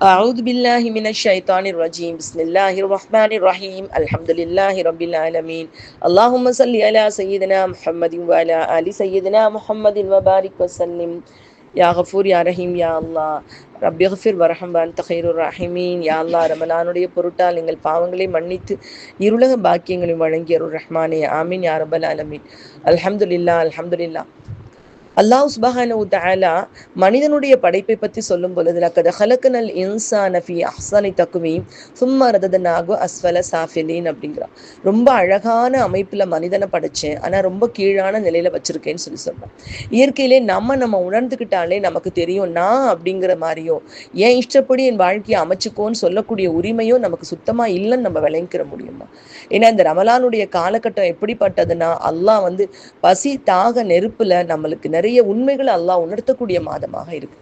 أعوذ بالله من الشيطان الرجيم بسم الله الرحمن الرحيم الحمد لله رب العالمين اللهم صل على سيدنا محمد وعلى آل سيدنا محمد وبارك وسلم يا غفور يا رحيم يا الله ரப்பி கஃபிர் வரஹம் வஅன்த கைருர் ராஹிமீன். யா அல்லாஹ், ரமலானுடைய பொருட்டால் எங்கள் பாவங்களை மன்னித்து இருளக பாக்கியங்களை வழங்கிய அருள் ரஹ்மானே, ஆமீன் யா ரப்பல் ஆலமீன். அல்ஹம்துலில்லாஹ் அல்ஹம்துலில்லாஹ். அல்லாஹ் சுப்ஹானஹு வ தஆலா மனிதனுடைய படைப்பை பற்றி சொல்லும் பொழுது, லக்கத் ஹலக்னல் இன்சான ஃபீ அஹ்ஸனி தக்வீம் சும்ம ரதத்னாஹு அஸ்ஃபல சாஃபிலீன் அப்படிங்கிறான். ரொம்ப அழகான அமைப்பில் மனிதனை படைச்சேன், ஆனால் ரொம்ப கீழான நிலையில் வச்சிருக்கேன்னு சொல்கிறான். இயற்கையிலே நம்ம உணர்ந்துக்கிட்டாலே நமக்கு தெரியும், நான் அப்படிங்கிற மாதிரியோ என் இஷ்டப்படி என் வாழ்க்கையை அமைச்சுக்கோன்னு சொல்லக்கூடிய உரிமையும் நமக்கு சுத்தமாக இல்லைன்னு நம்ம விளங்கிக்கிற முடியுமா? ஏன்னா இந்த ரமலானுடைய காலகட்டம் எப்படிப்பட்டதுன்னா, அல்லாஹ் பசி தாக நெருப்புல நம்மளுக்கு நிறைய உண்மைகளை அல்லாஹ் உணர்த்தக்கூடிய மாதமாக இருக்கு.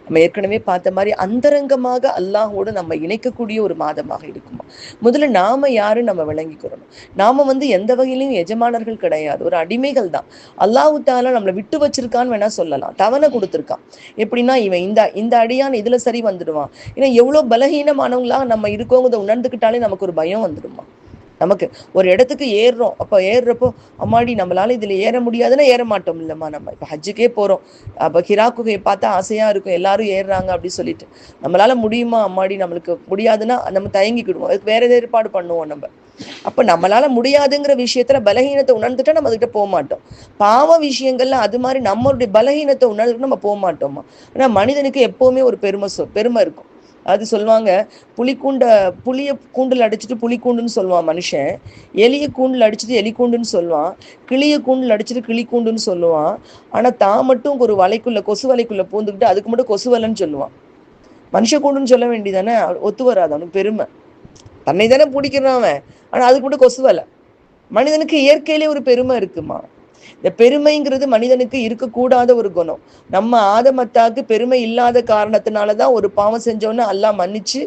நம்ம ஏற்கனவே பார்த்த மாதிரி அந்தரங்கமாக அல்லாஹோடு நம்ம இணைக்கக்கூடிய ஒரு மாதமாக இருக்குமா. முதல்ல நாம யாரு நம்ம விளங்கிக்கிறோம். நாம எந்த வகையிலும் எஜமானர்கள் கிடையாது, ஒரு அடிமைகள் தான். அல்லாஹு தாலா நம்மளை விட்டு வச்சிருக்கான்னு வேணா சொல்லலாம், தவணை கொடுத்துருக்கான். எப்படின்னா, இவன் இந்த அடியான் இதுல சரி வந்துடுவான். ஏன்னா எவ்வளவு பலகீனமானவங்களா நம்ம இருக்கோங்கிறத உணர்ந்துக்கிட்டாலே நமக்கு ஒரு பயம் வந்துடுமா. நமக்கு ஒரு இடத்துக்கு ஏறுறோம், அப்போ ஏறுறப்போ அம்மாடி நம்மளால இதுல ஏற முடியாதுன்னா ஏற மாட்டோம் இல்லம்மா. நம்ம இப்போ ஹஜ்ஜுக்கே போறோம், அப்போ ஹிரா குகையை பார்த்தா ஆசையா இருக்கும், எல்லாரும் ஏறுறாங்க அப்படின்னு சொல்லிட்டு நம்மளால முடியுமா அம்மாடி, நம்மளுக்கு முடியாதுன்னா நம்ம தயங்கிக்கிடுவோம், அதுக்கு வேற எதாவது ஏற்பாடு பண்ணுவோம் நம்ம. அப்ப நம்மளால முடியாதுங்கிற விஷயத்துல பலகீனத்தை உணர்ந்துட்டா நம்ம கிட்ட போக மாட்டோம். பாவ விஷயங்கள்ல அது மாதிரி நம்மளுடைய பலகீனத்தை உணர்ந்துட்டு நம்ம போக மாட்டோமா. ஆனா மனிதனுக்கு எப்பவுமே ஒரு பெருமை இருக்கும். அது சொல்லுவாங்க, புளிய கூண்டில் அடிச்சுட்டு புலிக்கூண்டுன்னு சொல்லுவான் மனுஷன், எலிய கூண்டில் அடிச்சுட்டு எலிக்கூண்டுன்னு சொல்லுவான், கிளிய கூண்டில் அடிச்சுட்டு கிளிக்கூண்டுன்னு சொல்லுவான். ஆனா தான் மட்டும் ஒரு வலைக்குள்ள கொசு வலைக்குள்ள பூந்துக்கிட்டு அதுக்கு மட்டும் கொசு வலைன்னு சொல்லுவான். மனுஷ கூண்டுன்னு சொல்ல வேண்டியதானே, ஒத்து வராது, அவனுக்கு பெருமை. தன்னை தானே பிடிக்கிறான் அவன், ஆனா அதுக்கு மட்டும் கொசு வலை. மனிதனுக்கு இயற்கையிலே ஒரு பெருமை இருக்குமா. இந்த பெருமைங்கிறது மனிதனுக்கு இருக்கக்கூடாத ஒரு குணம். நம்ம ஆதமத்தாக்கு பெருமை இல்லாத காரணத்தினாலதான் ஒரு பாவம் செஞ்சோன்னு அல்லாஹ் மன்னிச்சு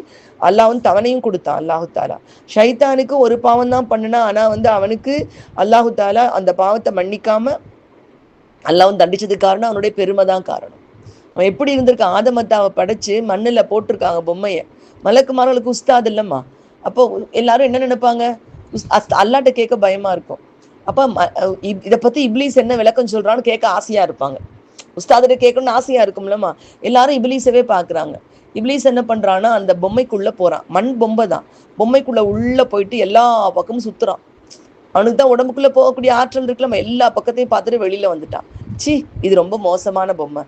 அல்லாஹ் தவணையும் கொடுத்தான். அல்லாஹு தாலா ஷைத்தானுக்கு ஒரு பாவம் தான் பண்ணுனா, ஆனா அவனுக்கு அல்லாஹு தாலா அந்த பாவத்தை மன்னிக்காம அல்லாஹ் தண்டிச்சதுக்கு காரணம் அவனுடைய பெருமை தான் காரணம். அவன் எப்படி இருந்திருக்கான், ஆதமத்தாவை படைச்சு மண்ணுல போட்டிருக்காங்க பொம்மைய. மலக்குமார்களுக்கு உஸ்தாது இல்லம்மா. அப்போ எல்லாரும் என்ன நினைப்பாங்க, அல்லாட்ட கேட்க பயமா இருக்கும். அப்ப இதை பத்தி இப்லீஸ் என்ன விளக்கம் சொல்றான்னு கேட்க ஆசையா இருப்பாங்க. உஸ்தாதிட்ட கேட்கணும்னு ஆசையா இருக்கும்லம்மா. எல்லாரும் இப்லீஸவே பாக்குறாங்க. இப்லீஸ் என்ன பண்றான்னா, அந்த பொம்மைக்குள்ள போறான். மண் பொம்மை தான், பொம்மைக்குள்ள உள்ள போயிட்டு எல்லா பக்கமும் சுத்துறான். அவனுக்கு தான் உடம்புக்குள்ள போகக்கூடிய ஆற்றல் இருக்குல்ல, எல்லா பக்கத்தையும் பார்த்துட்டு வெளியில வந்துட்டான். சி, இது ரொம்ப மோசமான பொம்மை.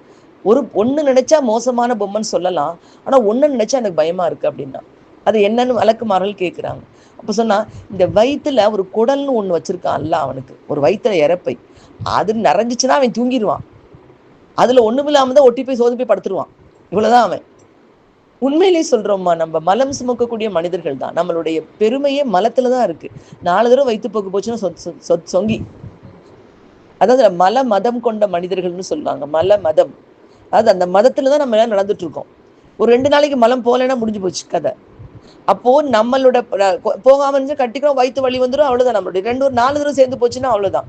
ஒண்ணு நினைச்சா மோசமான பொம்மைன்னு சொல்லலாம், ஆனா ஒண்ணு நினைச்சா எனக்கு பயமா இருக்கு அப்படின்னா அது என்னன்னு வழக்குமார்கள் கேட்குறாங்க. அப்ப சொன்னா, இந்த வயிற்றுல ஒரு குடல்னு ஒண்ணு வச்சிருக்கான்ல, அவனுக்கு ஒரு வயிற்றுல இறப்பை, அது நிறைஞ்சிச்சுன்னா அவன் தூங்கிடுவான். அதுல ஒண்ணுமில்லாம தான் ஒட்டி போய் சோதி போய் படுத்துருவான். இவ்வளவுதான் அவன். உண்மையிலேயே சொல்றோம்மா, நம்ம மலம் சுமக்கக்கூடிய மனிதர்கள் தான். நம்மளுடைய பெருமையே மலத்துலதான் இருக்கு. 4 தடவை வயிற்று போக்கு போச்சுன்னா சொங்கி. அதாவது மல மதம் கொண்ட மனிதர்கள்னு சொல்லுவாங்க. மல மதம், அதாவது அந்த மதத்துலதான் நம்ம எல்லாம் நடந்துட்டு இருக்கோம். ஒரு 2 நாளைக்கு மலம் போகலைன்னா முடிஞ்சு போச்சு கதை. அப்போ நம்மளோட போகாம இருந்து கட்டிக்கிறோம், வயிற்று வலி வந்துடும், அவ்வளவுதான். நம்மளுடைய 4 தடவை சேர்ந்து போச்சுன்னா அவ்வளவுதான்.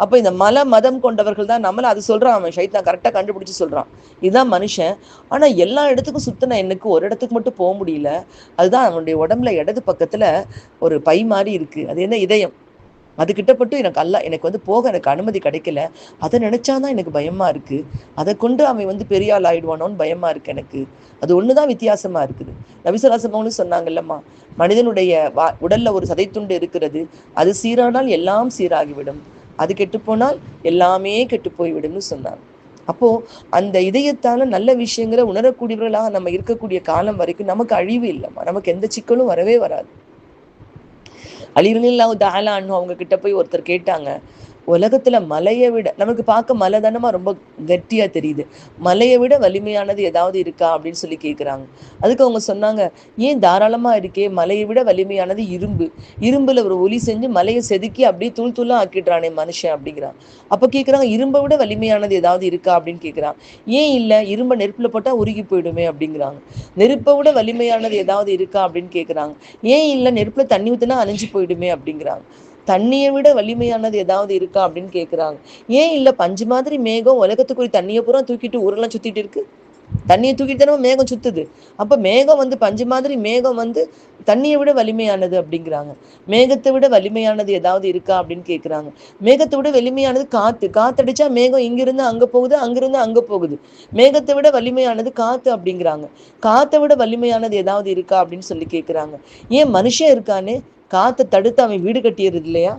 அப்ப இந்த மதம் கொண்டவர்கள் தான் நம்மள. அது சொல்றான் அவன், ஷைத்தான் கரெக்டா கண்டுபிடிச்சு சொல்றான், இதுதான் மனுஷன். ஆனா எல்லா இடத்துக்கும் சுத்தின எனக்கு ஒரு இடத்துக்கு மட்டும் போக முடியல. அதுதான் அவனுடைய உடம்புல இடது பக்கத்துல ஒரு பை மாதிரி இருக்கு, அது என்ன இதயம். அது கிட்டப்பட்டு எனக்கு போக எனக்கு அனுமதி கிடைக்கல. அதை நினைச்சாதான் எனக்கு பயமா இருக்கு. அதை கொண்டு அவன் பெரிய ஆள் ஆயிடுவானோன்னு பயமா இருக்கு எனக்கு. அது ஒண்ணுதான் வித்தியாசமா இருக்குது. நபிசுல்லாசம் சொன்னாங்கல்லம்மா, மனிதனுடைய உடல்ல ஒரு சதைத்துண்டு இருக்கிறது, அது சீரானால் எல்லாம் சீராகிவிடும், அது கெட்டு போனால் எல்லாமே கெட்டு போய்விடும்னு சொன்னாங்க. அப்போ அந்த இதயத்தால நல்ல விஷயங்களை உணரக்கூடியவர்களாக நம்ம இருக்கக்கூடிய காலம் வரைக்கும் நமக்கு அழிவு இல்லைம்மா, நமக்கு எந்த சிக்கலும் வரவே வராது. அலிரலில்லாஹு தஆலா அன்ஹு அவங்க கிட்ட போய் ஒருத்தர் கேட்டாங்க, உலகத்துல மலையை விட, நமக்கு பார்க்க மலை தானமா ரொம்ப கெட்டியா தெரியுது, மலையை விட வலிமையானது ஏதாவது இருக்கா அப்படின்னு சொல்லி கேட்குறாங்க. அதுக்கு அவங்க சொன்னாங்க, ஏன் தாராளமா இருக்கே, மலையை விட வலிமையானது இரும்பு. இரும்புல ஒரு ஒலி செஞ்சு மலையை செதுக்கி அப்படியே தூள் தூளா ஆக்கிடுறானே மனுஷன் அப்படிங்கிறான். அப்ப கேட்குறாங்க, இரும்பை விட வலிமையானது ஏதாவது இருக்கா அப்படின்னு கேட்குறான். ஏன் இல்லை, இரும்பை நெருப்புல போட்டா உருகி போயிடுமே அப்படிங்கிறாங்க. நெருப்பை விட வலிமையானது ஏதாவது இருக்கா அப்படின்னு கேட்குறாங்க. ஏன் இல்லை, நெருப்புல தண்ணி ஊத்துனா அணைஞ்சு போயிடுமே அப்படிங்கிறாங்க. தண்ணியை விட வலிமையானது ஏதாவது இருக்கா அப்படின்னு கேட்குறாங்க. ஏன் இல்லை, பஞ்சு மாதிரி மேகம் உலகத்துக்குரிய தண்ணியை பூரா தூக்கிட்டு ஊரெல்லாம் சுத்திட்டு இருக்கு. தண்ணியை தூக்கிட்டு தானே மேகம் சுத்துது. அப்ப மேகம் வந்து பஞ்சு மாதிரி மேகம் வந்து தண்ணியை விட வலிமையானது அப்படிங்கிறாங்க. மேகத்தை விட வலிமையானது ஏதாவது இருக்கா அப்படின்னு கேட்குறாங்க. மேகத்தை விட வலிமையானது காத்து. காத்தடிச்சா மேகம் இங்கிருந்து அங்க போகுது, அங்கிருந்து அங்க போகுது. மேகத்தை விட வலிமையானது காத்து அப்படிங்கிறாங்க. காத்தை விட வலிமையானது ஏதாவது இருக்கா அப்படின்னு சொல்லி கேட்குறாங்க. ஏன் மனுஷன் இருக்கானே, காத்தை தடுத்து அவன் வீடு கட்டிடுறது இல்லையா?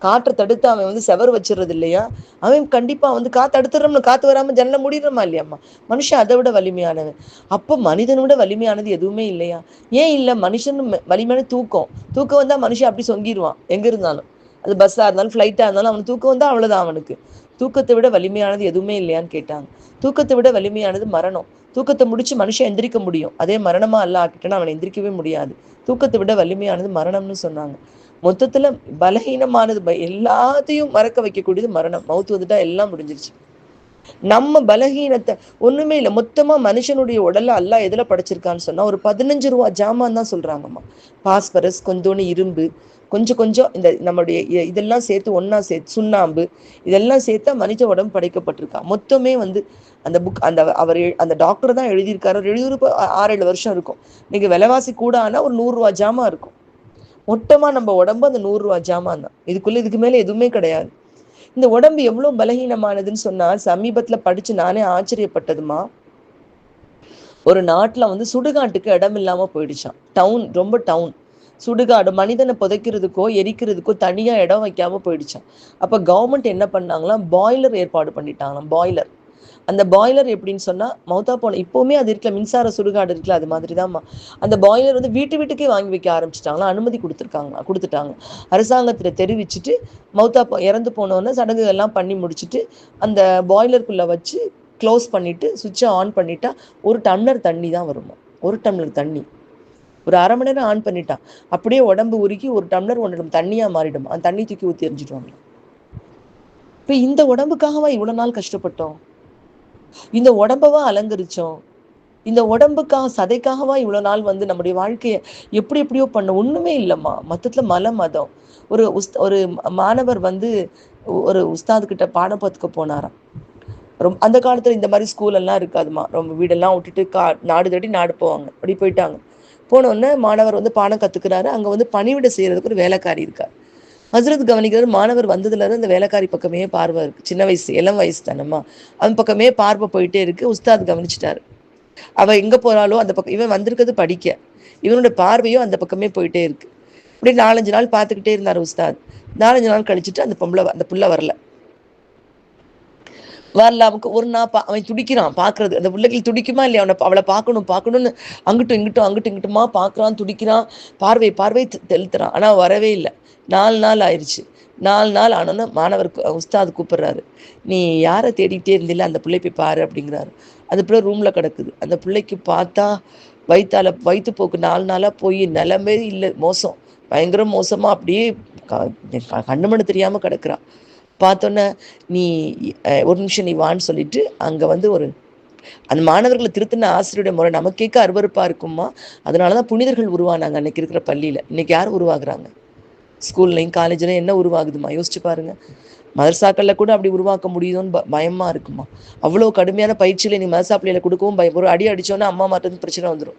காற்றை தடுத்து அவன் வந்து செவர் வச்சிடறது இல்லையா? அவன் கண்டிப்பா வந்து காத்து தடுத்துடுறோம்னு, காத்து வராம ஜன்னலை மூடிடுறோமா இல்லையாம்மா? மனுஷன் அதை விட வலிமையானவன். அப்போ மனிதனை விட வலிமையானது எதுவுமே இல்லையா? ஏன் இல்லை? மனுஷன் வலிமையான தூக்கம். தூக்கம் வந்தா மனுஷன் அப்படி சொங்கிடுவான் எங்க இருந்தாலும். அது பஸ்ஸா இருந்தாலும் ஃப்ளைட்டா இருந்தாலும் அவனுக்கு தூக்கம் வந்தா அவ்வளவுதான் அவனுக்கு. தூக்கத்தை விட வலிமையானது எதுவுமே இல்லையான்னு கேட்டாங்க. தூக்கத்தை விட வலிமையானது மரணம். தூக்கத்தை முடிச்சு மனுஷன் எந்திரிக்க முடியும். அதே மரணமா அல்ல ஆக்கிட்டோன்னா அவனை எந்திரிக்கவே முடியாது. தூக்கத்தை விட வலிமையானது மரணம்னு சொன்னாங்க. மொத்தத்துல பலகீனமானது எல்லாத்தையும் மறக்க வைக்கக்கூடியது மரணம். மவுத்து வந்துட்டா எல்லாம் முடிஞ்சிருச்சு. நம்ம பலகீனத்தை ஒண்ணுமே இல்லை. மொத்தமா மனுஷனுடைய உடல்ல அல்லாஹ் எதுல படைச்சிருக்கான்னு சொன்னா ஒரு 15 ரூபா ஜாமான் தான் சொல்றாங்கம்மா. பாஸ்பரஸ், கொஞ்சோண்டு இரும்பு, கொஞ்சம் கொஞ்சம் இந்த நம்முடைய இதெல்லாம் சேர்த்து ஒன்னா சேர்த்து சுண்ணாம்பு, இதெல்லாம் சேர்த்தா மனித உடம்பு படைக்கப்பட்டிருக்கா. மொத்தமே வந்து அந்த புக் அந்த அவர் அந்த டாக்டர் தான் எழுதியிருக்காரு. எழுதியிருப்ப 6-7 வருஷம் இருக்கும். இன்னைக்கு விலைவாசி கூட ஆனா ஒரு 100 ரூபா ஜாமான் இருக்கும். மொத்தமா நம்ம உடம்பு அந்த 100 ரூபா ஜாமான் தான். இதுக்கு மேல எதுவுமே கிடையாது. இந்த உடம்பு எவ்வளவு பலகீனமானதுன்னு சொன்னா சமீபத்துல படிச்சு நானே ஆச்சரியப்பட்டதுமா. ஒரு நாட்டுல வந்து சுடுகாட்டுக்கு இடம் இல்லாம போயிடுச்சான். டவுன், ரொம்ப டவுன். சுடுகாடு மனிதனை புதைக்கிறதுக்கோ எரிக்கிறதுக்கோ தனியா இடம் வைக்காம போயிடுச்சான். அப்ப கவர்மெண்ட் என்ன பண்ணாங்களாம், பாய்லர் ஏற்பாடு பண்ணிட்டாங்களாம். பாய்லர். அந்த பாய்லர் எப்படின்னு சொன்னா மௌத்தா போன இப்பவுமே அது இருக்குல்ல, மின்சார சுடுகாடு இருக்குல்ல, அது மாதிரிதான்மா. அந்த பாய்லர் வந்து வீட்டுக்கே வாங்கி வைக்க ஆரம்பிச்சிட்டாங்களா, அனுமதி கொடுத்துட்டாங்க. அரசாங்கத்துல தெரிவிச்சுட்டு இறந்து போனோன்னு சடங்குகள் எல்லாம் பண்ணி முடிச்சுட்டு அந்த பாய்லருக்குள்ள வச்சு க்ளோஸ் பண்ணிட்டு சுவிட்சை ஆன் பண்ணிட்டா 1 டம்ளர் தண்ணி தான் வருமா. 1 டம்ளர் தண்ணி ஒரு 1/2 மணி நேரம் ஆன் பண்ணிட்டான். அப்படியே உடம்பு உருக்கி 1 டம்ளர் 1 தண்ணியா மாறிடும். அந்த தண்ணி தூக்கி ஊற்றி எரிஞ்சிடுவாங்க. இப்ப இந்த உடம்புக்காகவா இவ்வளவு நாள் கஷ்டப்பட்டோம்? இந்த உடம்பவா அலங்கரிச்சோம்? இந்த உடம்புக்காக சதைக்காகவா இவ்வளவு நாள் வந்து நம்முடைய வாழ்க்கைய எப்படியோ பண்ண? ஒண்ணுமே இல்லைம்மா. மொத்தத்துல மதம். ஒரு மாணவர் வந்து ஒரு உஸ்தாது கிட்ட பாடம் பார்த்துக்க போனாராம். அந்த காலத்துல இந்த மாதிரி ஸ்கூல் எல்லாம் இருக்காதுமா. ரொம்ப வீடெல்லாம் விட்டுட்டு நாடு தேடி நாடு போவாங்க. அப்படி போயிட்டாங்க. போனோடனே மாணவர் வந்து பாடம் கத்துக்கிறாரு. அங்க வந்து பணிவிட செய்யறதுக்கு ஒரு வேலைக்காரி இருக்கார். ஹசரத் கவனிக்கிறார், மாணவர் வந்ததுல இருந்து அந்த வேலைக்காரி பக்கமே பார்வை இருக்கு. சின்ன வயசு, இளம் வயசு தானம்மா. அவன் பக்கமே பார்வை போயிட்டே இருக்கு. உஸ்தாத் கவனிச்சுட்டாரு. அவ எங்க போறாளோ அந்த பக்கம், இவன் வந்திருக்கிறது படிக்க, இவனுடைய பார்வையும் அந்த பக்கமே போயிட்டே இருக்கு. இப்படி 4-5 நாள் பார்த்துக்கிட்டே இருந்தார் உஸ்தாத். 4-5 நாள் கழிச்சுட்டு அந்த புள்ள வரல. அவனுக்கு ஒரு நாள் அவன் துடிக்கிறான் பாக்குறது. அந்த பிள்ளைகள் துடிக்குமா இல்லையா? அவளை பார்க்கணும்னு அங்கிட்டும் இங்கிட்டுமா பாக்குறான், துடிக்கிறான், பார்வை தெளுத்துறான். ஆனா வரவே இல்லை. 4 நாள் ஆயிடுச்சு. 4 நாள் ஆனோன்னு மாணவருக்கு உஸ்தாது கூப்பிடுறாரு. நீ யாரை தேடிக்கிட்டே இருந்தில்ல, அந்த பிள்ளை போய் பாரு அப்படிங்கிறாரு. அந்த பிள்ளை ரூம்ல கிடக்குது. அந்த பிள்ளைக்கு பார்த்தா வயிற்று போக்கு 4 நாளா போய் நிலமே இல்லை, மோசம், பயங்கர மோசமா அப்படியே கண்ணு மண்ணு தெரியாம கிடக்குறான். பார்த்தோன்னே நீ ஒரு நிமிஷம் நீ வான்னு சொல்லிட்டு அங்க வந்து அந்த மாணவர்களை திருத்தின ஆசிரியருடைய முறை நமக்கு கேட்க அருவருப்பா இருக்குமா. அதனாலதான் புனிதர்கள் உருவானாங்க அன்னைக்கு இருக்கிற பள்ளியில. இன்னைக்கு யார் உருவாகுறாங்க? ஸ்கூல்லையும் காலேஜ்லையும் என்ன உருவாகுதுமா? யோசிச்சு பாருங்க. மதரசாக்கள்ல கூட அப்படி உருவாக்க முடியுதுன்னு பயமா இருக்குமா. அவ்வளவு கடுமையான பயிற்சியில நீ மதரசா பிள்ளையில கொடுக்கவும் பயம். ஒரு அடி அடிச்சோன்னா அம்மா மாட்டது பிரச்சனை வந்துடும்.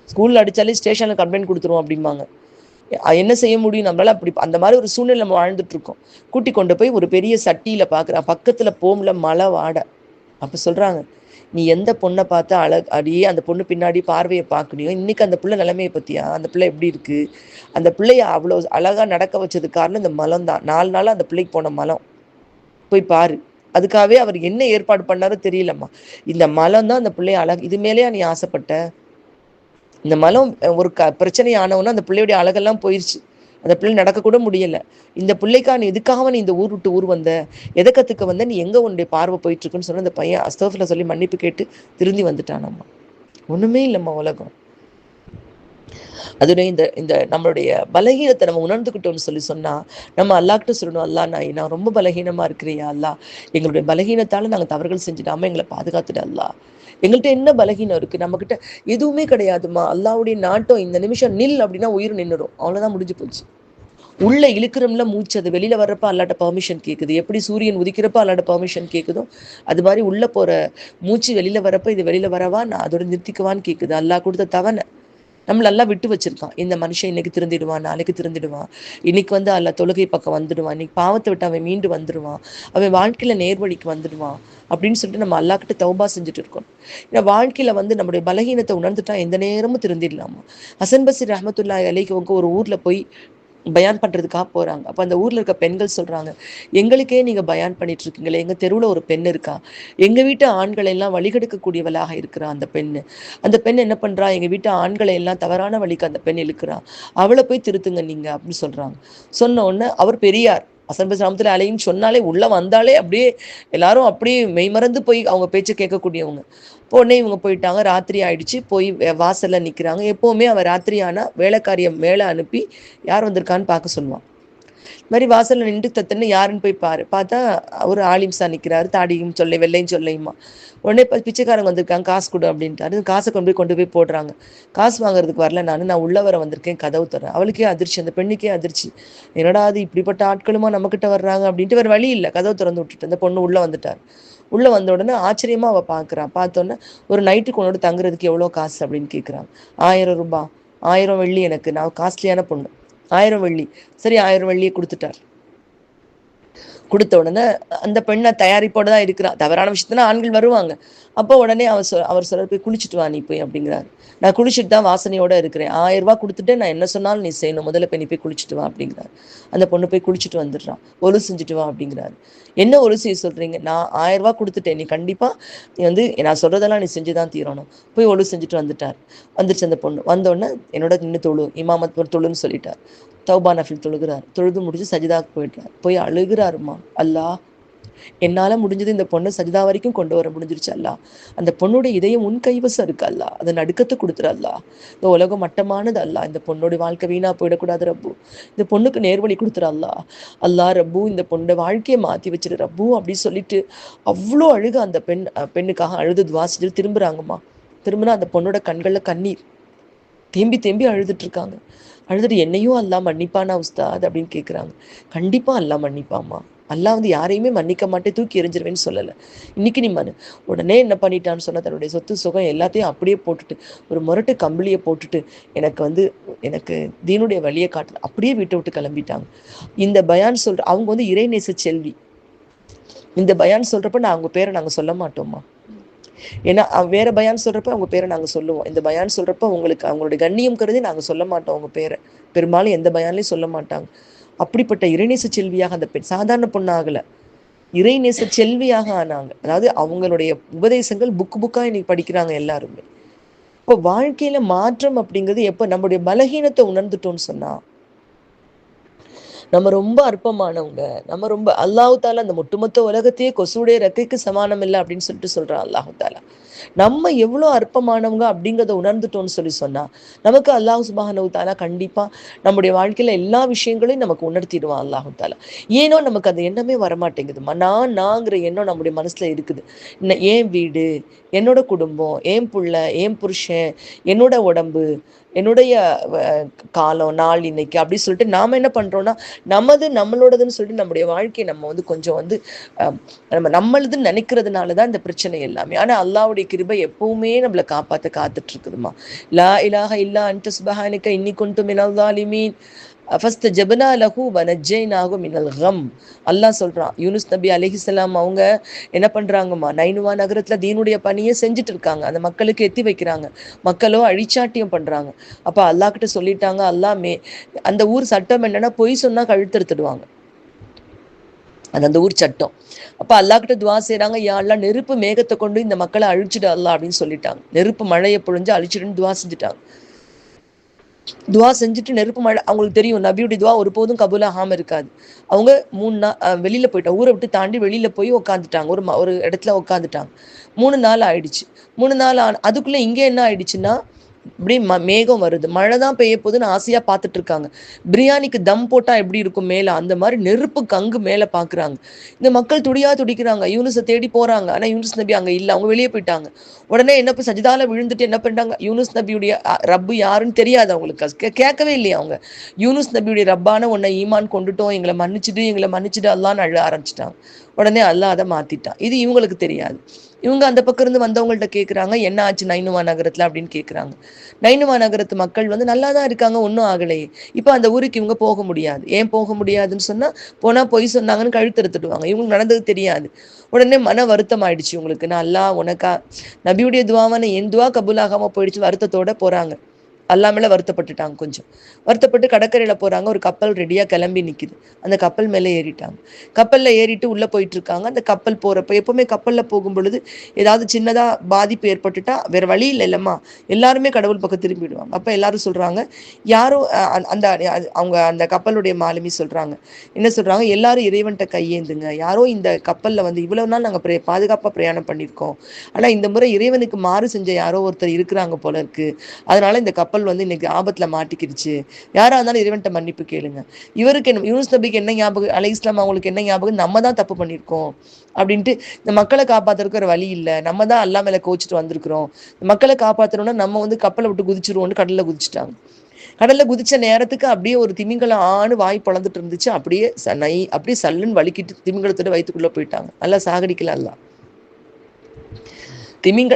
ஸ்கூல்ல அடிச்சாலே ஸ்டேஷன்ல கம்ப்ளைண்ட் கொடுத்துருவோம் அப்படிம்பாங்க. என்ன செய்ய முடியும் நம்மளால? அப்படி அந்த மாதிரி ஒரு சூழ்நிலை நம்ம வாழ்ந்துட்டு இருக்கோம். கூட்டி கொண்டு போய் ஒரு பெரிய சட்டியில பாக்குறான். பக்கத்துல போம்ல மழை வாடை. அப்ப சொல்றாங்க, நீ எந்த பொண்ணை பார்த்து அடியே அந்த பொண்ணு பின்னாடி பார்வையை பார்க்கணியோ, இன்னைக்கு அந்த பிள்ளை நிலைமையை பத்தியா? அந்த பிள்ளை எப்படி இருக்கு? அந்த பிள்ளைய அவ்வளவு அழகா நடக்க வச்சது காரணம் இந்த மலம் தான். 4 நாளா அந்த பிள்ளைக்கு போன மலம். போய் பாரு. அதுக்காகவே அவர் என்ன ஏற்பாடு பண்ணாரோ தெரியலம்மா. இந்த மலம் தான் அந்த பிள்ளைய அழகு. இது மேலேயா நீ ஆசைப்பட்ட? இந்த மலம் ஒரு பிரச்சனை ஆனவொன்னா அந்த பிள்ளையுடைய அழகெல்லாம் போயிடுச்சு. அந்த பிள்ளை நடக்க கூட முடியல. இந்த பிள்ளைக்கா நீ இதுக்காக நீ இந்த ஊர் விட்டு ஊர் வந்த, எதை கத்துக்க வந்த, நீ எங்க உன்னுடைய பார்வை போயிட்டு இருக்குன்னு சொன்ன அந்த பையன் அஸ்தோஃபில சொல்லி மன்னிப்பு கேட்டு திருந்தி வந்துட்டானம்மா. ஒண்ணுமே இல்லைம்மா உலகம். அதுடைய இந்த நம்மளுடைய பலகீனத்தை நம்ம உணர்ந்துக்கிட்டோம்னு சொன்னா நம்ம அல்லாஹ்கிட்ட சொல்லணும், அல்லா நான் ரொம்ப பலகீனமா இருக்கிறேன் அல்லா, எங்களுடைய பலகீனத்தால நாங்கள் தவறுகள் செஞ்சுட்டாம எங்களை பாதுகாத்துட்டு அல்லா. எங்கள்கிட்ட என்ன பலகீனம் இருக்கு? நம்ம கிட்ட எதுவுமே கிடையாதுமா. அல்லாவுடைய நாட்டம் இந்த நிமிஷம் நில் அப்படின்னா உயிர் நின்றுடும். அவ்வளவுதான், முடிஞ்சு போச்சு. உள்ள இழுக்கிறோம்ல மூச்சு, அது வெளியில வர்றப்ப அல்லாட்ட பெர்மிஷன் கேட்குது. எப்படி சூரியன் உதிக்கிறப்ப அல்லாட்ட பெர்மிஷன் கேட்குதோ அது மாதிரி உள்ள போற மூச்சு வெளியில வரப்ப இது வெளியில வரவா, நான் அதோட நிறுத்திக்குவான்னு கேட்குது. அல்லாஹ் கொடுத்த தவணை நம்மளெல்லாம் விட்டு வச்சிருக்கான். இந்த மனுஷன் இன்னைக்கு திருந்திடுவான், நாளைக்கு திருந்திடுவான், இன்னைக்கு வந்து அல்ல தொழுகை பக்கம் வந்துடுவான், இன்னைக்கு பாவத்தை விட்டு அவன் மீண்டு வந்துடுவான், அவன் வாழ்க்கையில நேர்வழிக்கு வந்துடுவான் அப்படின்னு சொல்லிட்டு நம்ம அல்லாஹ்கிட்ட தௌபா செஞ்சுட்டு இருக்கோம். ஏன்னா வாழ்க்கையில வந்து நம்முடைய பலகீனத்தை உணர்ந்துட்டா எந்த நேரமும் திருந்திடலாமா. ஹசன் பசீர் ரஹ்மத்துல்லாஹி அலைஹி அவங்க ஒரு ஊர்ல போய் பயான் பண்றதுக்காக போறாங்க. அப்ப அந்த ஊர்ல இருக்க பெண்கள் சொல்றாங்க, எங்களுக்கே நீங்க பயான் பண்ணிட்டு இருக்கீங்களே, எங்க தெருவுல ஒரு பெண் இருக்கா, எங்க வீட்டு ஆண்களை எல்லாம் வழிகெடுக்கக்கூடியவளாக இருக்கிறா அந்த பெண்ணு. அந்த பெண் என்ன பண்றா, எங்க வீட்டு ஆண்களை எல்லாம் தவறான வழிக்கு அந்த பெண் இழுக்கிறா, அவளை போய் திருத்துங்க நீங்க அப்படின்னு சொல்றாங்க. சொன்ன உடனே அவர் பெரியார் ஹசன் பஸ்ரி ரஹ்மத்துல்லாஹி அலைஹின்னு சொன்னாலே உள்ள வந்தாலே அப்படியே எல்லாரும் அப்படியே மெய்மறந்து போய் அவங்க பேச்சை கேட்கக்கூடியவங்க. உடனே இவங்க போயிட்டாங்க. ராத்திரி ஆயிடுச்சு. போய் வாசல்ல நிக்கிறாங்க. எப்பவுமே அவ ராத்திரி ஆனா வேலைக்காரியை மேல அனுப்பி யார் வந்திருக்கான்னு பார்க்க சொல்லுவான். இது மாதிரி வாசல்ல நின்று தத்துன்னு யாருன்னு போய் பாரு. பார்த்தா ஒரு ஆலிம்சா நிற்கிறாரு, தாடியும் சொல்லை வெள்ளையும் சொல்லையுமா. உடனே பிச்சைக்காரங்க வந்திருக்காங்க, காசு கொடு அப்படின்ட்டாரு. காசை கொண்டு போய் போடுறாங்க. காசு வாங்குறதுக்கு வரல, நான் உள்ள வர வந்திருக்கேன், கதவு தரேன். அவளுக்கே அதிர்ச்சி, அந்த பெண்ணுக்கே அதிர்ச்சி. என்னடா அது இப்படிப்பட்ட ஆட்களுமா நம்மக்கிட்ட வர்றாங்க அப்படின்ட்டு வேறு வழி இல்லை, கதவு திறந்து விட்டுட்டு அந்த பொண்ணு உள்ள வந்துட்டார். உள்ள வந்த உடனே ஆச்சரியமா அவ பார்க்குறான். பார்த்தோன்னே ஒரு நைட்டுக்கு உன்னோட தங்குறதுக்கு எவ்வளோ காசு அப்படின்னு கேட்குறாங்க. 1000 ரூபாய், 1000 வெள்ளி, எனக்கு நான் காஸ்ட்லியான பொண்ணு, 1000 வெள்ளி. சரி 1000 வெள்ளியை கொடுத்துட்டார். கொடுத்த உடனே அந்த பெண்ணை தயாரிப்போட தான் இருக்கிறா. தவறான விஷயத்துல ஆண்கள் வருவாங்க. அப்போ உடனே அவர் சொல்ல போய் குளிச்சுட்டு வா நீ போய் அப்படிங்கிறாரு. நான் குளிச்சுட்டு தான் வாசனையோட இருக்கிறேன், 1000 ரூபாய் கொடுத்துட்டு நான் என்ன சொன்னாலும் நீ செய்யணும், முதல்ல போய் நீ போய் குளிச்சுட்டு வா அப்படிங்கிறாரு. அந்த பொண்ணு போய் குளிச்சுட்டு வந்துடுறான். ஒழு செஞ்சுட்டு வா அப்படிங்கிறாரு. என்ன ஒழு செய்ய சொல்றீங்க, நான் 1000 ரூபாய் கொடுத்துட்டேன், நீ கண்டிப்பா நீ வந்து நான் சொல்றதெல்லாம் நீ செஞ்சுதான் தீரணும். போய் ஒழு செஞ்சுட்டு வந்துருச்சு அந்த பொண்ணு. வந்தோடனே என்னோட நின்று தொழு, இமாமத் தொழுன்னு சொல்லிட்டார். தௌபா நஃபில் தொழுகிறார். தொழுது முடிச்சு சஜிதாக்கு போயிட்டார். போய் அழுகிறாருமா, அல்லாஹ் என்னால முடிஞ்சது இந்த பொண்ணை சஜிதா வரைக்கும் கொண்டு வர முடிஞ்சிருச்சு அல்லா. அந்த பொண்ணுடைய இதயம் உன் கைவசம் இருக்கு அல்லா, அதை நடுக்கத்தை கொடுத்துரு அல்லா. இந்த உலகம் மட்டமானது அல்லா, இந்த பொண்ணோட வாழ்க்கை வீணா போயிடக்கூடாது ரப்பு. இந்த பொண்ணுக்கு நேர்வழி கொடுத்துரு அல்லா. அல்லா ரப்பு இந்த பொண்ணோட வாழ்க்கையை மாத்தி வச்சிரு ரப்பு அப்படின்னு சொல்லிட்டு அவ்வளோ அழுக அந்த பெண்ணுக்காக அழுது துவா செஞ்சு திரும்புறாங்கம்மா. திரும்பினா அந்த பொண்ணோட கண்கள்ல கண்ணீர் தேம்பி தேம்பி அழுதுட்டு இருக்காங்க. அழுதுட்டு என்னையும் அல்லா மன்னிப்பானா உஸ்தாத் அப்படின்னு கேட்குறாங்க. கண்டிப்பா அல்லா மன்னிப்பாம்மா. அல்லா வந்து யாரையுமே மன்னிக்க மாட்டே, தூக்கி எறிஞ்சிருவேன்னு சொல்லலை. இன்னைக்கு நீ உடனே என்ன பண்ணிட்டான்னு சொன்ன, தன்னுடைய சொத்து சுகம் எல்லாத்தையும் அப்படியே போட்டுட்டு ஒரு முரட்டு கம்பளியை போட்டுட்டு எனக்கு தீனுடைய வழியை காட்டு அப்படியே வீட்டை விட்டு கிளம்பிட்டாங்க. இந்த பயான் சொல்ற அவங்க வந்து இறைநேச செல்வி. இந்த பயான் சொல்றப்ப அவங்க பேரை நாங்கள் சொல்ல மாட்டோம்மா. ஏன்னா வேற பயான் சொல்றப்ப அவங்க பேரை நாங்கள் சொல்லுவோம். இந்த பயான் சொல்றப்ப உங்களுக்கு அவங்களுடைய கண்ணியம் கருதி நாங்கள் சொல்ல மாட்டோம் அவங்க பேரை. பெரும்பாலும் எந்த பயான்லையும் சொல்ல மாட்டாங்க. அப்படிப்பட்ட இறைநேச செல்வியாக அந்த பெண் சாதாரண பொண்ணாகல, இறைநேச செல்வியாக ஆனாங்க. அதாவது அவங்களுடைய உபதேசங்கள் புக்கா இன்னைக்கு படிக்கிறாங்க எல்லாருமே. இப்போ வாழ்க்கையில மாற்றம் அப்படிங்கிறது எப்ப நம்முடைய பலகீனத்தை உணர்ந்துட்டோம்னு சொன்னா, நம்ம ரொம்ப அற்பமானவங்க, நம்ம ரொம்ப அல்லாஹ் தாலா அந்த ஒட்டுமொத்த உலகத்தையே கொசுடைய ரெக்கைக்கு சமானம் இல்லை அப்படின்னு சொல்லிட்டு சொல்றான் அல்லாஹ் தாலா. நம்ம எவ்வளோ அற்பமானவங்க அப்படிங்கிறத உணர்ந்துட்டோம்னு சொன்னா நமக்கு அல்லாஹ் சுப்ஹானஹு தாலா கண்டிப்பா நம்முடைய வாழ்க்கையில எல்லா விஷயங்களையும் நமக்கு உணர்த்திடுவான் அல்லாஹு தாலா. ஏனோ நமக்கு அந்த எண்ணமே வரமாட்டேங்குதுமா. நாங்கிற எண்ணம் நம்முடைய மனசுல இருக்குது. ஏன் வீடு, என்னோட குடும்பம், ஏன் புள்ள, ஏன் புருஷன், என்னோட உடம்பு, என்னுடைய காலம், நாள், இன்னைக்கு அப்படி சொல்லிட்டு நாம என்ன பண்றோம்னா நம்மளோடதுன்னு சொல்லிட்டு நம்முடைய வாழ்க்கையை நம்ம வந்து கொஞ்சம் வந்து நம்மளதுன்னு நினைக்கிறதுனாலதான் இந்த பிரச்சனை எல்லாமே. ஆனா அல்லாஹ்வுடைய கிருபை எப்பவுமே நம்மளை காத்துட்டு இருக்குதுமா. லா இலாஹ இல்லா அன்த சுப்ஹானக இன்னி குன்து மினல் ஸாலிமீன் ஃபஸ்தஜப்னா லஹு வனஜ்ஜைனாஹு மினல் கம். அல்லாஹ் சொல்றான். யூனுஸ் நபி அலைஹிஸ்ஸலாம் அவங்க என்ன பண்றாங்கம்மா, நைனுவா நகரத்துல தீனுடைய பணியை செஞ்சுட்டு இருக்காங்க. அந்த மக்களுக்கு எத்தி வைக்கிறாங்க. மக்களோ அழிச்சாட்டியம் பண்றாங்க. அப்ப அல்லாஹ் கிட்ட சொல்லிட்டாங்க, அந்த ஊர் சட்டம் என்னன்னா பொய் சொன்னா கழுத்தெடுத்துடுவாங்க. அது அந்த ஊர் சட்டம். அப்ப அல்லாஹ் கிட்ட துவா செய்யறாங்க, யா அல்லாஹ் நெருப்பு மேகத்தை கொண்டு இந்த மக்களை அழிச்சிடு அல்லாஹ் அப்படின்னு சொல்லிட்டாங்க. நெருப்பு மழையை பொழிஞ்சு அழிச்சிடுன்னு துவா செஞ்சுட்டாங்க. துவா செஞ்சுட்டு நெருப்பு மழை, அவங்களுக்கு தெரியும் நபியுடைய துவா ஒருபோதும் கபூலாகாம இருக்காது. அவங்க 3 நாள் வெளியில போயிட்டாங்க. ஊரை விட்டு தாண்டி வெளியில போய் உட்காந்துட்டாங்க. ஒரு இடத்துல உட்காந்துட்டாங்க. 3 நாள் ஆயிடுச்சு. 3 நாள் அதுக்குள்ள இங்க என்ன ஆயிடுச்சுன்னா இப்படி மேகம் வருது, மழை தான் பெய்ய போகுதுன்னு ஆசையாக பார்த்துட்டு இருக்காங்க. பிரியாணிக்கு தம் போட்டால் எப்படி இருக்கும் மேலே, அந்த மாதிரி நெருப்பு கங்கு மேலே பார்க்குறாங்க. இந்த மக்கள் துடியாக துடிக்கிறாங்க, யூனுஸை தேடி போகிறாங்க. ஆனால் யூனுஸ் நபி அங்கே இல்லை, அவங்க வெளியே போயிட்டாங்க. உடனே என்ன போய் சஜிதால விழுந்துட்டு என்ன பண்ணிட்டாங்க, யூனுஸ் நபியுடைய ரப்பு யாருன்னு தெரியாது அவங்களுக்கு, கேட்கவே இல்லையா அவங்க. யூனுஸ் நபியுடைய ரப்பான உன்னை ஈமான் கொண்டுட்டோம், எங்களை மன்னிச்சுட்டு அல்லான்னு அழ ஆரம்பிச்சிட்டாங்க. உடனே அல்லாஹ் அதை மாற்றிட்டான். இது இவங்களுக்கு தெரியாது. இவங்க அந்த பக்கம் இருந்து வந்தவங்கள்ட்ட கேட்குறாங்க, என்ன ஆச்சு நைனுவா நகரத்தில் அப்படின்னு கேட்குறாங்க. நைனுவா நகரத்து மக்கள் வந்து நல்லா தான் இருக்காங்க, ஒன்றும் ஆகலையே. இப்போ அந்த ஊருக்கு இவங்க போக முடியாது. ஏன் போக முடியாதுன்னு சொன்னால், போனால் பொய் சொன்னாங்கன்னு கழுத்தெடுத்துடுவாங்க. இவங்களுக்கு நடந்தது தெரியாது. உடனே மன வருத்தம் ஆயிடுச்சு இவங்களுக்கு. நான் அல்லாஹ் உனக்கா நபியுடைய துவாவான என் துவா கபூலாகாமல் போயிடுச்சு, வருத்தத்தோட போகிறாங்க. அல்லாமல வருத்தப்பட்டுட்டாங்க. கொஞ்சம் வருத்தப்பட்டு கடற்கரையில் போகிறாங்க. ஒரு கப்பல் ரெடியாக கிளம்பி நிற்கிது. அந்த கப்பல் மேலே ஏறிட்டாங்க. கப்பலில் ஏறிட்டு உள்ளே போயிட்டு இருக்காங்க. அந்த கப்பல் போகிறப்ப எப்போவுமே கப்பலில் போகும் பொழுது ஏதாவது சின்னதாக பாதிப்பு ஏற்பட்டுட்டா வேறு வழி இல்லைல்லம்மா, எல்லாருமே கடவுள் பக்கம் திரும்பிடுவாங்க. அப்போ எல்லாரும் சொல்கிறாங்க, யாரும் அந்த அவங்க அந்த கப்பலுடைய மாலுமி சொல்கிறாங்க, என்ன சொல்கிறாங்க, எல்லாரும் இறைவன்கிட்ட கையேந்துங்க. யாரோ இந்த கப்பலில் வந்து இவ்வளோ நாள் நாங்கள் பாதுகாப்பாக பிரயாணம் பண்ணியிருக்கோம், ஆனால் இந்த முறை இறைவனுக்கு மாறு செஞ்ச யாரோ ஒருத்தர் இருக்கிறாங்க போல இருக்குது, அதனால் இந்த கப்பல் வந்து இன்னைக்கு ஆபத்தில் மாட்டிக்கிடுச்சு. யாராக இருந்தாலும் இறைவன்கிட்ட மன்னிப்பு கேளுங்க. இவருக்கு என்ன, யூனுஸ் நபிக்கு என்ன ஞாபகம், அலை இஸ்லாம் அவங்களுக்கு என்ன ஞாபகம், நம்ம தான் தப்பு பண்ணியிருக்கோம் அப்படின்ட்டு, இந்த மக்களை காப்பாற்றுறதுக்கு ஒரு வழி இல்லை, நம்ம தான் அல்லா மேலே கோச்சிட்டு வந்திருக்கிறோம், மக்களை காப்பாற்றணும்னா நம்ம வந்து கப்பலை விட்டு குதிச்சிருவோம்னு கடலில் குதிச்சிட்டாங்க. கடல்ல குதிச்ச நேரத்துக்கு அப்படியே ஒரு திமிங்கலம் ஆணு வாய் பொழந்துட்டு இருந்துச்சு. அப்படியே அப்படியே சல்லுன்னு வலிக்கிட்டு திமிங்கலத்தோட வயிற்றுக்குள்ள போயிட்டாங்க. நல்லா சாகடிக்கல அல்ல.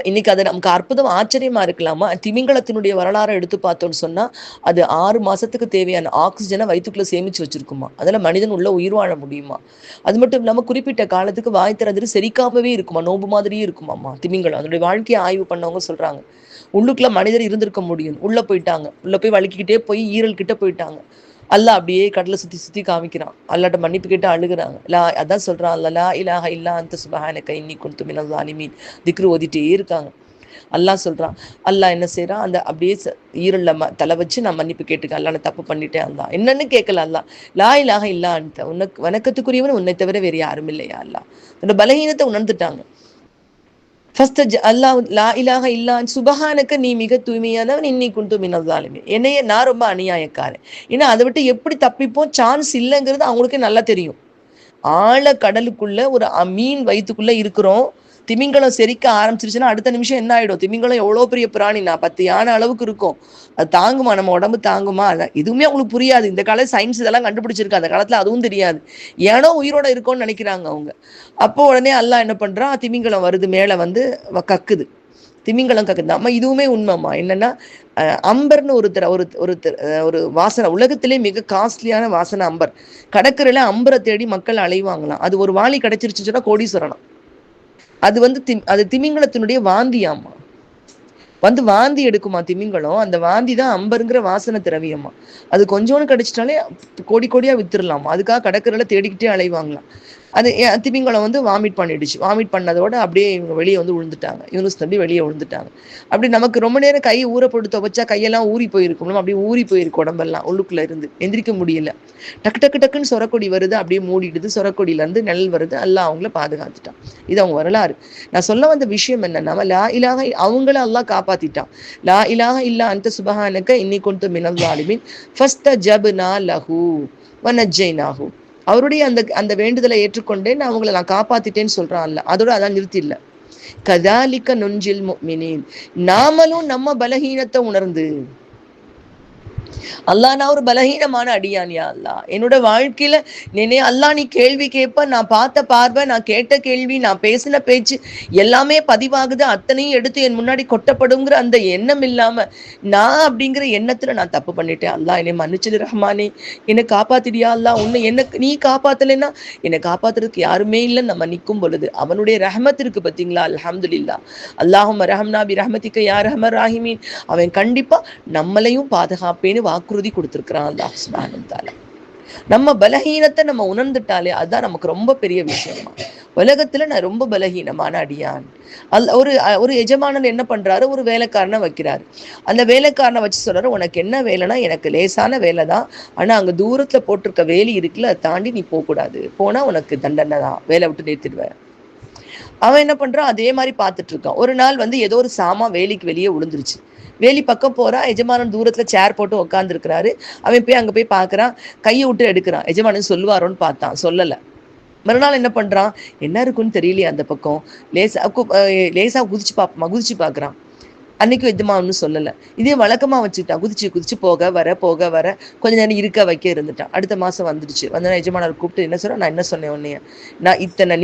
இன்னைக்கு அது நமக்கு அற்புதம் ஆச்சரியமா இருக்கலாமா. திமிங்கலத்தினுடைய வரலாறை எடுத்து பார்த்தோம்னு சொன்னா, அது 6 மாசத்துக்கு தேவையான ஆக்சிஜனை வயிற்றுக்குள்ள சேமிச்சு வச்சிருக்குமா. அதில் மனிதன் உள்ள உயிர் வாழ முடியுமா. அது மட்டும் இல்லாமல் குறிப்பிட்ட காலத்துக்கு வாய் திறந்துட்டு செரிக்காமவே இருக்குமா, நோம்பு மாதிரியே இருக்குமாம்மா திமிங்கலம். அதனுடைய வாழ்க்கையை ஆய்வு பண்ணவங்க சொல்றாங்க, உள்ளுக்குள்ள மனிதர் இருந்திருக்க முடியும். உள்ள போயிட்டாங்க, உள்ள போய் வலிக்கிட்டே போய் ஈரல் கிட்ட போயிட்டாங்க. அல்லாஹ் அப்படியே கடலை சுத்தி சுத்தி காமிக்கிறான். அல்லாட்ட மன்னிப்பு கேட்டு அழுகுறாங்க. அதான் சொல்றான், லா இலாஹ இல்லா அன்த சுப்ஹானக இன்னி குன்து மினல் ஸாலிமீன். திக்ரு ஓதிட்டே இருக்காங்க. அல்லாஹ் சொல்றான். அல்லாஹ் என்ன செய்யறான், அந்த அப்படியே ஈரல்ல தலை வச்சு நான் மன்னிப்பு கேட்டுக்க, அல்லாஹ் நான் தப்பு பண்ணிட்டேன், அல்லாஹ் என்னன்னு கேட்கல. அல்லாஹ் லா இலாஹ இல்லா அன்த, உனக்கு வணக்கத்துக்குரியவன் உன்னை தவிர வேறு யாரும் இல்லையா. அல்லாஹ் தன்னோட பலகீனத்தை உணர்ந்துட்டாங்க. அல்லாஹ் லா இலாஹ இல்லா சுபஹானக்க, நீ மிக தூய்மையானவன், இன்னி குன்து மினல் ஸாலிமீன், என்னைய நான் ரொம்ப அநியாயக்காரன். ஏன்னா அதை விட்டு எப்படி தப்பிப்போம் சான்ஸ் இல்லைங்கிறது அவங்களுக்கே நல்லா தெரியும். ஆழ கடலுக்குள்ள ஒரு மீன் வயிற்றுக்குள்ள இருக்கிறோம். திமிங்கலம் செரிக்க ஆரம்பிச்சிருச்சுன்னா அடுத்த நிமிஷம் என்ன ஆயிடும். திமிங்கலம் எவ்வளோ பெரிய பிராணி, நான் 10 யானை அளவுக்கு இருக்கும், அது தாங்குமா, நம்ம உடம்பு தாங்குமா, அதான் எதுவுமே அவங்களுக்கு புரியாது. இந்த கால சயின்ஸ் இதெல்லாம் கண்டுபிடிச்சிருக்கு, அந்த காலத்துல அதுவும் தெரியாது. ஏனோ உயிரோட இருக்கும்னு நினைக்கிறாங்க அவங்க. அப்போ உடனே அல்லாஹ் என்ன பண்றான், திமிங்கலம் வருது மேலே வந்து கக்குது. திமிங்கலம் கக்குது. நம்ம இதுவுமே உண்மைமா என்னன்னா, அம்பர்னு ஒரு வாசனை, உலகத்திலே மிக காஸ்ட்லியான வாசனை அம்பர். கடற்கரையில அம்பரை தேடி மக்கள் அலைவாங்களாம். அது ஒரு வாளி கிடைச்சிருச்சுன்னா கோடீஸ்வரனம். அது வந்து அது திமிங்கலத்தினுடைய வாந்தியாமா, வந்து வாந்தி எடுக்குமா திமிங்கலம். அந்த வாந்தி தான் அம்பருங்கிற வாசனை திரவியமா. அது கொஞ்சோன்னு கிடைச்சிட்டாலே கோடி கோடியா வித்துடலாமா. அதுக்காக கடற்கரையில தேடிக்கிட்டே அலைவாங்களாம். அது திமிங்கலம் வந்து வாமிட் பண்ணிடுச்சு. வாமிட் பண்ணதோட அப்படியே இவங்க வெளியே வந்து விழுந்துட்டாங்க. யூனுஸ் நபி வெளியே விழுந்துட்டாங்க. அப்படி நமக்கு ரொம்ப நேரம் கை ஊற போட்டு துவைச்சா கையெல்லாம் ஊறி போயிருக்கும், அப்படியே ஊறி போயிருக்கு உடம்பெல்லாம், உள்ளுக்குள்ள இருந்து எந்திரிக்க முடியல. டக்கு டக்கு டக்குன்னு சொரக்கொடி வருது, அப்படியே மூடிடுது. சொரக்கொடியிலேருந்து நெல் வருது. அல்லாஹ் அவங்கள பாதுகாத்துட்டான். இது அவங்க வரலாறு. நான் சொல்ல வந்த விஷயம் என்னன்னா, லா இலாஹ, அவங்கள அல்லாஹ் காப்பாத்திட்டான். லா இலாஹ இல்லா அன்த சுப்ஹானக இன்னி குன்து மினல் ஸாலிமீன் ஃபஸ்தஜப்னா லஹு வனஜ்ஜைனாஹு. அவருடைய அந்த வேண்டுதலை ஏற்றுக்கொண்டேன், அவங்களை நான் காப்பாத்திட்டேன்னு சொல்றான் அல்ல. அதோட அதான் நிறுத்தி இல்லை. கதாலிக்க நுஞ்சில் முஃமினீன், நாமளும் நம்ம பலகீனத்தை உணர்ந்து, அல்லாஹ் நான் ஒரு பலகீனமான அடியானியா, அல்லாஹ் என்னோட வாழ்க்கையில அல்லாஹ் நீ கேள்வி கேட்ப, நான் பார்த்த பார்வை, நான் கேட்ட கேள்வி, நான் பேசின பேச்சு எல்லாமே பதிவாகுது, அத்தனையும் எடுத்து என் முன்னாடி கொட்டப்படுங்கிற அந்த எண்ணம் இல்லாம நான் அப்படிங்கிற எண்ணத்துல நான் தப்பு பண்ணிட்டேன். அல்லாஹ் என்னை மன்னிச்சிடு ரஹ்மானே, என்னை காப்பாத்திடியா அல்லாஹ். உன்னை எனக்கு நீ காப்பாத்தலைன்னா என்னை காப்பாத்துறதுக்கு யாருமே இல்லைன்னு நம்ம நிற்கும் பொழுது அவனுடைய ரஹமத் இருக்கு பார்த்தீங்களா. அல்ஹம்துலில்லாஹ். அல்லாஹும்ம ரஹம்னா பி ரஹ்மதிக யா அர்ஹமர் ராஹிமீன். அவன் கண்டிப்பா நம்மளையும் பாதுகாப்பேன்னு வாக்குறுதி கொடுத்திருக்கிறான் அல்லாஹ் சுப்ஹானஹு வ தஆலா. நம்ம பலகீனத்தை நம்ம உணர்ந்துட்டாலே அதுதான் நமக்கு ரொம்ப பெரிய விஷயமா. உலகத்துல நான் ரொம்ப பலகீனமான அடியான். ஒரு எஜமானன் என்ன பண்றாரு, ஒரு வேலைக்காரனை வைக்கிறாரு. அந்த வேலைக்காரனை வச்சு சொல்றாரு, உனக்கு என்ன வேலைன்னா, எனக்கு லேசான வேலை தான், ஆனா அங்க தூரத்துல போட்டிருக்க வேலி இருக்குல்ல, அதை தாண்டி நீ போகக்கூடாது, போனா உனக்கு தண்டனை தான், வேலை விட்டு நிறுத்திடுவேன். அவன் என்ன பண்றான், அதே மாதிரி பார்த்துட்டு இருக்கான். ஒரு நாள் வந்து ஏதோ ஒரு சாமா வேலிக்கு வெளியே விழுந்துருச்சு. வேலி பக்கம் போறா, எஜமானன் தூரத்துல சேர் போட்டு உட்காந்துருக்கிறாரு. அவன் போய் அங்க போய் பார்க்கறான், கையை விட்டு எடுக்கிறான். எஜமானன் சொல்லுவாரோன்னு பார்த்தான், சொல்லல. மறுநாள் என்ன பண்றான், என்ன இருக்குன்னு தெரியலையே அந்த பக்கம், லேசா குதிச்சு பார்க்கறான். அன்னைக்கு எதுமா ஒன்றும் சொல்லலை. இதே வழக்கமாக வச்சுக்கிட்டான், குதிச்சு குதிச்சு போக வர கொஞ்ச நேரம் இருக்க வைக்க இருந்துட்டான். அடுத்த மாதம் வந்துடுச்சு. வந்து எஜமானர் கூப்பிட்டு என்ன சொல்ற, நான் என்ன சொன்னேன் உன்னைய, நான் இத்தனை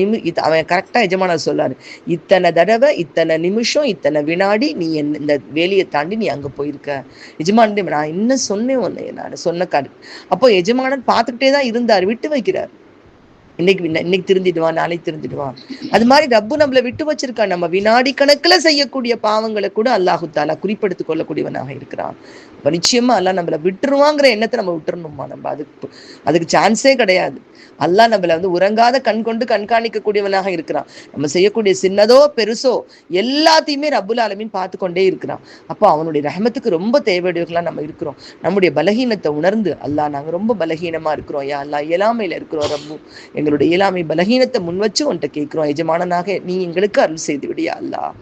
அவன் கரெக்டாக எஜமானர் சொல்லாரு, இத்தனை தடவை இத்தனை நிமிஷம் இத்தனை வினாடி நீ இந்த வேலையை தாண்டி நீ அங்கே போயிருக்க. எஜமானே நான் என்ன சொன்னேன் உன்னைய, நான் சொன்ன காடு. அப்போ எஜமானன் பார்த்துக்கிட்டே தான் இருந்தார், விட்டு வைக்கிறார். இன்னைக்கு திருந்திடுவான், நாளைக்கு திருந்திடுவான். அது மாதிரி ரப்பு நம்மளை விட்டு வச்சிருக்கான். நம்ம வினாடி கணக்குல செய்யக்கூடிய பாவங்களை கூட அல்லாஹு தாலா குறிப்பெடுத்து கொள்ளக்கூடியவனாக இருக்கிறான். அப்ப நிச்சயமா அல்லாஹ் நம்மளை விட்டுருவாங்கிற எண்ணத்தை நம்ம விட்டுறணுமா? நம்ம அதுக்கு சான்ஸே கிடையாது. அல்லாஹ் நம்மளை உறங்காத கண் கொண்டு கண்காணிக்கக்கூடியவனாக இருக்கிறான். நம்ம செய்யக்கூடிய சின்னதோ பெருசோ எல்லாத்தையுமே ரப்புல் ஆலமீன் பார்த்து கொண்டே இருக்கிறான். அப்போ அவனுடைய ரஹமத்துக்கு ரொம்ப தேவையுடையவர்களா நம்ம இருக்கிறோம். நம்முடைய பலகீனத்தை உணர்ந்து, அல்லாஹ் நாங்க ரொம்ப பலகீனமா இருக்கிறோம், யா அல்லாஹ் இயலாமையில இருக்கிறோம் ரப்பு, எங்களுடைய இயலாமை பலகீனத்தை முன் வச்சு உன்கிட்ட கேட்கிறோம். எஜமானனாக நீ எங்களுக்கு அருள் செய்து விடியா அல்லாஹ்,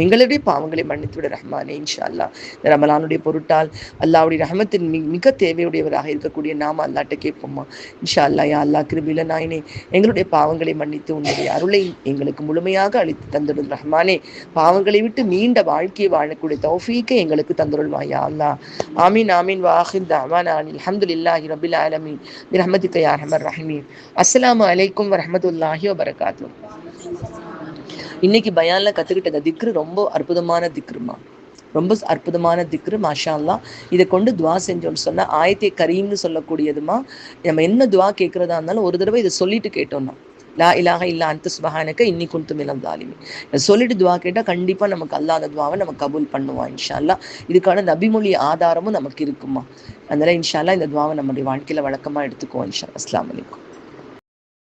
எங்களுடைய பாவங்களை மன்னித்து விட ரஹ்மானே. இன்ஷா அல்லாஹ் இந்த ரமலானுடைய பொருட்டால் அல்லாஹ்வுடைய ரஹமத்தின் மிக தேவையுடையவராக இருக்கக்கூடிய நாம அல்லாஹ்ட்ட கேட்போமா. இன்ஷா அல்லாஹ். யா அல்லாஹ் கிருபையில நாயனே, எங்களுடைய பாவங்களை மன்னித்து உன்னுடைய அருளை எங்களுக்கு முழுமையாக அளித்து தந்துடும் ரஹ்மானே. பாவங்களை விட்டு மீண்ட வாழ்க்கையை வாழக்கூடிய தௌஃபீக்கை எங்களுக்கு தந்துருள்வா யா அல்லாஹ். ஆமீன் ஆமீன். வாஹிர் தஅவானா அல்ஹம்துலில்லாஹி ரப்பில் ஆலமீன் பிரஹ்மதிக யா அர்ஹமர் ரஹீமீன். அஸ்ஸலாமு அலைக்கும் வரஹ்மத்துல்லாஹி வபரகாத்துஹு. இன்னைக்கு பயான்ல கத்துக்கிட்ட திக்ரு ரொம்ப அற்புதமான திக்ருமா, ரொம்ப அற்புதமான திக்ரு. மாஷா அல்லாஹ். இதை கொண்டு துவா செஞ்சோம்னு சொன்னா ஆயத்தே கரீம்னு சொல்லக்கூடியதுமா. நம்ம என்ன துவா கேட்கறதா இருந்தாலும் ஒரு தடவை இதை சொல்லிட்டு கேட்டோம்னா, லா இலாஹ இல்லா அன்த சுப்ஹானக இன்னி குன்து மினல் ஸாலிமீன் சொல்லிட்டு துவா கேட்டால் கண்டிப்பாக நமக்கு அல்லாஹ் அந்த துவாவை நம்ம கபூல் பண்ணுவான் இன்ஷா அல்லாஹ். இதுக்கான நபிமொழி ஆதாரமும் நமக்கு இருக்குமா. அதனால இன்ஷா அல்லாஹ் இந்த துவாவை நம்முடைய வாழ்க்கையில வழக்கமாக எடுத்துக்குவோம் இன்ஷா. அஸ்ஸலாமு அலைக்கும்.